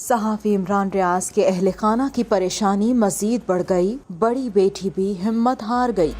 صحافی عمران ریاض کے اہل خانہ کی پریشانی مزید بڑھ گئی، بڑی بیٹی بھی ہمت ہار گئی۔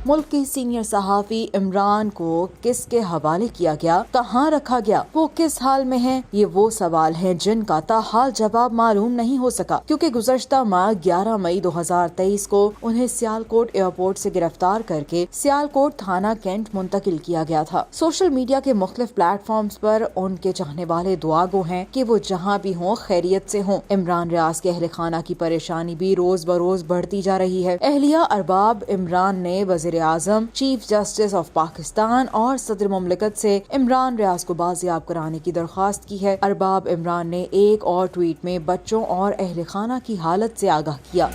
ملک کی سینئر صحافی عمران کو کس کے حوالے کیا گیا، کہاں رکھا گیا، وہ کس حال میں ہیں، یہ وہ سوال ہیں جن کا تاحال جواب معلوم نہیں ہو سکا، کیونکہ گزشتہ ماہ 11 مئی 2023 کو انہیں سیالکوٹ ایئرپورٹ سے گرفتار کر کے سیالکوٹ تھانہ کینٹ منتقل کیا گیا تھا۔ سوشل میڈیا کے مختلف پلیٹ فارمز پر ان کے چاہنے والے دعا گو ہیں کہ وہ جہاں بھی ہوں خیریت سے ہوں۔ عمران ریاض کے اہل خانہ کی پریشانی بھی روز بروز بڑھتی جا رہی ہے۔ اہلیہ ارباب عمران نے وزیر اعظم، چیف جسٹس آف پاکستان اور صدر مملکت سے عمران ریاض کو بازیاب کرانے کی درخواست کی ہے۔ ارباب عمران نے ایک اور ٹویٹ میں بچوں اور اہل خانہ کی حالت سے آگاہ کیا۔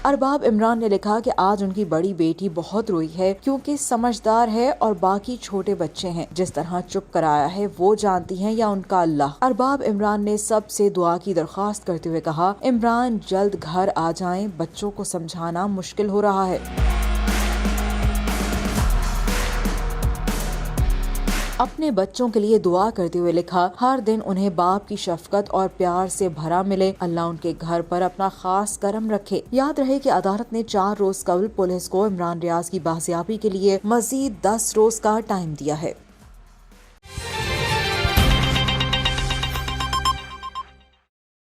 ارباب عمران نے لکھا کہ آج ان کی بڑی بیٹی بہت روئی ہے کیونکہ سمجھدار ہے اور باقی چھوٹے بچے ہیں، جس طرح چپ کرایا ہے وہ جانتی ہیں یا ان کا اللہ۔ ارباب عمران نے سب سے دعا کی درخواست کرتے ہوئے کہا، عمران جلد گھر آ جائیں، بچوں کو سمجھانا مشکل ہو رہا ہے۔ اپنے بچوں کے لیے دعا کرتے ہوئے لکھا، ہر دن انہیں باپ کی شفقت اور پیار سے بھرا ملے، اللہ ان کے گھر پر اپنا خاص کرم رکھے۔ یاد رہے کہ عدالت نے 4 روز قبل پولیس کو عمران ریاض کی بازیابی کے لیے مزید 10 روز کا ٹائم دیا ہے۔